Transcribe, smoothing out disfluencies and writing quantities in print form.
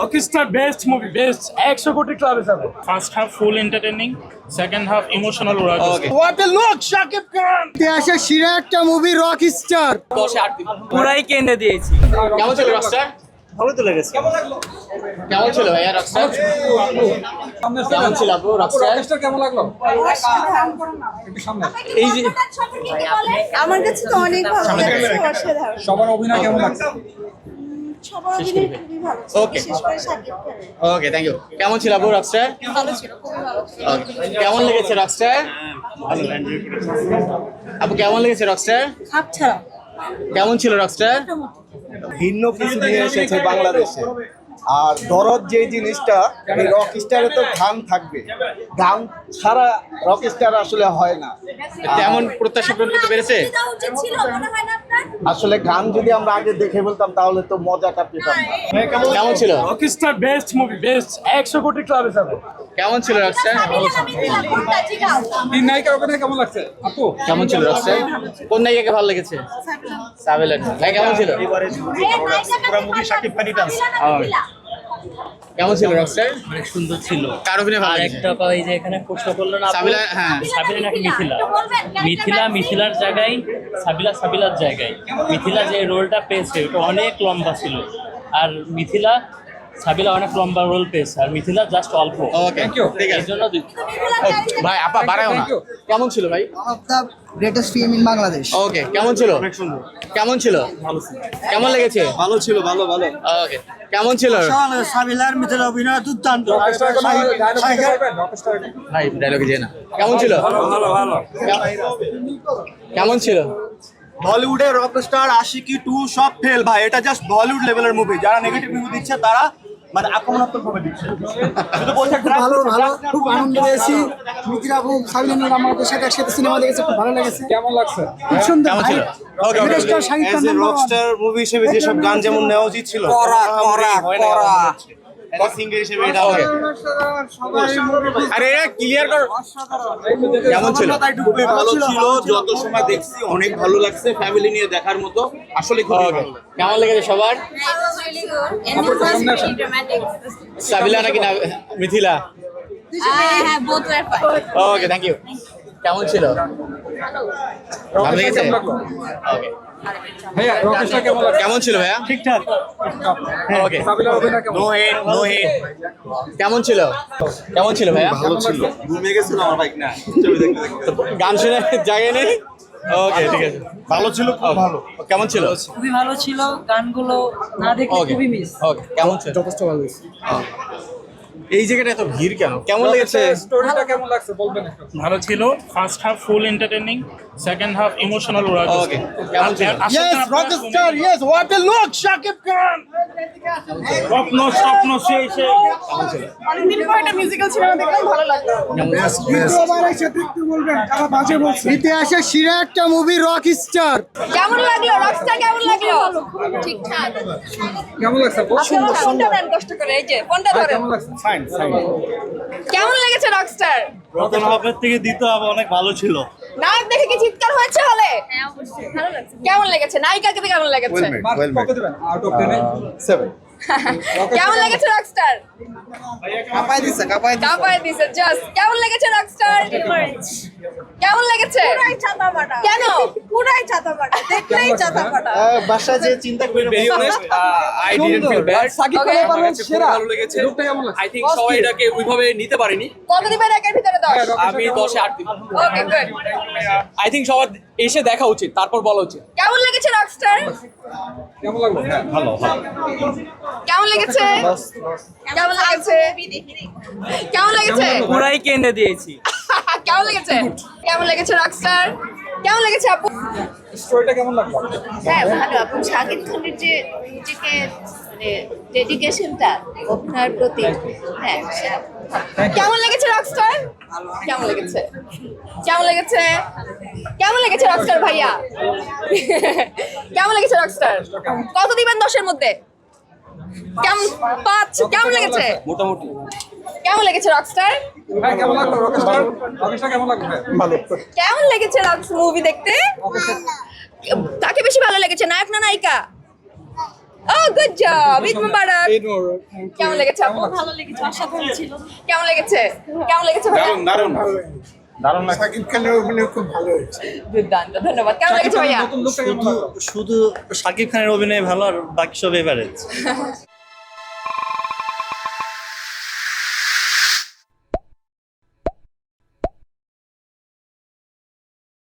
Rockstar best movie, best 100 কোটি ক্লাবে যাবে। First half full entertaining, second half emotional roller coaster. What a look Shakib Khan. ইতিহাসের সেরা একটা মুভি রক স্টার। পুরাই কেন্দ্রে দিয়েছি। কেমন ছিল রকস্টার? ভালো তো লেগেছে। কেমন ছিল ভাইয়া রকস্টার? কেমন ছিল আপু রকস্টার? কেমন লাগলো? এই যে আমার কাছে তো অনেক ভালো লাগছে, অসাধারণ। সবার অভিনয় কেমন লাগছে? সবার অভিনয় খুবই ভালো ছিল, Okay. বিশেষ করে শাকিব খানের। ওকে, থ্যাংক ইউ। কেমন ছিল আপু রকস্টার? ভালো ছিল, খুবই ভালো ছিল। Okay. কেমন লেগেছে রকস্টার? আপু কেমন লেগেছে রকস্টার? খাপ ছাড়া কেমন ছিল রকস্টার? ভিন্ন কিছু নিয়ে এসেছে বাংলাদেশে। আর দরদ যে জিনিসটা, এই রক স্টারে তো গান থাকবে, গান ছাড়া রক স্টার আসলে হয় না। তেমন প্রত্যাশা পূরণ করতে পেরেছে? উচিত ছিল মনে হয় না আপনার? আসলে গান যদি আমরা আগে দেখে বলতাম তাহলে তো মজাটা পেতাম না। কেমন ছিল? রকস্টার বেস্ট মুভি, বেস্ট 100 কোটি ক্লাবে যাবে। কেমন ছিল রকস্টার? তিন নায়িকার অভিনয় কেমন লাগছে আপু? কেমন ছিল রকস্টার? কোন নায়িকাকে ভালো লেগেছে? সাবিলা। ভাই কেমন ছিল? কেমন ছিল রকস্টার? অনেক সুন্দর ছিল। কার অভিনয় ভালো আর লেগেছে? একটা এই যে এখানে প্রশ্ন করলো না আপু? সাবিলা, হ্যাঁ। সাবিলা নাকি মিথিলার জায়গায়, সাবিলার জায়গায়। মিথিলা যে রোলটা পেয়েছে ওটা অনেক লম্বা ছিল, আর সাবিলা অনেক লম্বা রোল পেয়েছে, আর মিথিলা জাস্ট অল্প। ওকে, ঠিক এই আছে। জন্য ভাই আপা বাড়াও না। কেমন ছিল ভাই? Of the greatest film in Bangladesh. Okay, কেমন ছিল? কেমন ছিল? কেমন লেগেছে? ভালো ছিল, ভালো ভালো। ওকে, কেমন ছিল? সাবিলার মিথিলা অভিনয় দুর্দান্ত। ভাই ডায়লগে যে না। কেমন ছিল? কেমন ছিল? বলিউডের রকস্টার আশিকি 2 সব ফেল ভাই, এটা জাস্ট বলিউড লেভেলের মুভি। যারা নেগেটিভ রিভিউ দিচ্ছে তারা মানে আক্রমণাত্মক দিচ্ছে। শুধু বলছে ভালো ভালো, খুব আনন্দ পেয়েছি। মিত্রা খুব সাবিনা আমাদের সাথে একসাথে সিনেমা দেখেছে, খুব ভালো লেগেছে। কেমন লাগছে? খুব সুন্দর। কেমন ছিল? ওকে, Rockstar Shakib Khan Rockstar movie হিসেবে যেসব গান যেমন নেওয়া উচিত ছিল সিঙ্গার হিসেবে এটা ওকে। আরে এটা ক্লিয়ার কর। কেমন ছিল? খুবই ভালো ছিল, যত সময় দেখছি অনেক ভালো লাগছে, ফ্যামিলি নিয়ে দেখার মতো, আসলে খুব ওকে, কেমন লেগেছে সবার? সাবিলা নাকি না মিথিলা? হ্যাঁ, both were fine. Okay, thank you. কেমন ছিল? ভালো লেগেছে? ওকে, ভাইয়া রকস্টার কেমন লাগছে? কেমন ছিল ভাইয়া? ঠিকঠাক। ওকে, সাবিলার অভিনয় কেমন? No head no head. কেমন ছিল? কেমন ছিল ভাইয়া? ভালো ছিল। ঘুমিয়ে গেছিল আমার বাইক না, ছবি দেখতে দেখতে। গান শুনে জায়গায় নেই? ওকে, ঠিক আছে। ভালো ছিল, খুব ভালো। কেমন ছিল? খুবই ভালো ছিল, গানগুলো না দেখলে ওকে, খুবই মিস। ওকে, কেমন ছিল? যথেষ্ট ভালো হয়েছে। এই জায়গাটা এত ভিড় কেন? কেমন লেগেছে? স্টোরিটা কেমন লাগছে বলবেন একটু। ভালো ছিল। First half full entertaining, second half emotional roller coaster. Okay, কেমন ছিল? Yes rockstar, yes what a look Shakib Khan. স্বপ্ন সেই কেমন ছিল? অনেকদিন পর একটা মিউজিক্যাল সিনেমা দেখলাম, ভালো লাগলো। ইতিহাসের সেরা একটা মুভি রক স্টার। কেমন লাগলো রকস্টার? কেমন লাগলো? ঠিকঠাক। কেমন লাগছে আপু? আপনারা ফোনটা নেন কষ্ট করে, এই যে ফোনটা ধরেন। কেমন লাগছে? কেমন লেগেছে রকস্টার? প্রথম হাফের থেকে দ্বিতীয় হাফ অনেক ভালো ছিল। নায়ক দেখে কি চিৎকার হয়েছে হলে? হ্যাঁ, অবশ্যই ভালো লাগছে। কেমন লেগেছে? নায়িকাকে দেখে কেমন লেগেছে? মার্ক কত দিবেন আউট অফ 10 এ? 7 কেমন লেগেছে রকস্টার? কাপাই দিছে। কাপায় দিছে জাস্ট। কেমন লেগেছে রকস্টার? কেমন লেগেছে? পুরাই চাতাপাটা। কেন? পুরাই চাতাপাটা, দেখলেই চাতাপাটা। বাসা যে চিন্তা করে very honest, I didn't feel bad. Shakib Okay. খানের পারফরম্যান্স সেরা। ভালো লেগেছে। লুকটা কেমন লাগছে? আই থিংক সবাই এটাকে ওইভাবে নিতে পারেনি। কত দিবেন একের ভিতরে 10? আমি 10 এ 8 দিব। ওকে, গুড। আই থিংক সবার এসে দেখা উচিত, তারপর বলা উচিত। কেমন লেগেছে রকস্টার? কেমন লাগলো? ভালো ভালো। কেমন লেগেছে? কেমন লেগেছে? কেমন লেগেছে? পুরাই কেন্দ্রে দিয়েছি। কেমন লেগেছে? কেমন লেগেছে রকস্টার? কেমন লেগেছে আপু? স্টোরিটা কেমন লাগলো? হ্যাঁ ভালো। আপনি শাকিব খানের যে নিজেকে মানে ডেডিকেশনটা অভিনয়ের প্রতি, হ্যাঁ সেটা কেমন লেগেছে রকস্টার? কেমন লেগেছে? কেমন লেগেছে? কেমন লেগেছে রকস্টার ভাইয়া? কেমন লেগেছে রকস্টার? কত দিবেন 10 এর মধ্যে? কেমন 5? কেমন লেগেছে? মোটামুটি কেমন লেগেছে রকস্টার? ভাই কেমন লাগলো রকস্টার? রকস্টার কেমন লাগলো ভাই? ভালো। কেমন লেগেছে রকস মুভি দেখতে? কাকে বেশি ভালো লেগেছে, নায়ক না নায়িকা? Oh, good job. ঈদ মুবারক। ঈদ মোবারক। কেমন লেগেছে আপু? ভালো লেগেছে, অসাধারণ ছিল। কেমন লেগেছে? কেমন লেগেছে ভাইয়া? দারুণ দারুণ লাগছে। সাকিব খানের অভিনয় খুব ভালো হয়েছে। দুর্দান্ত, ধন্যবাদ। কেমন লেগেছে ভাইয়া? নতুন লোকটা কেমন লাগলো? শুধু শাকিব খানের অভিনয় ভালো আর বাকি সব এভারেজ।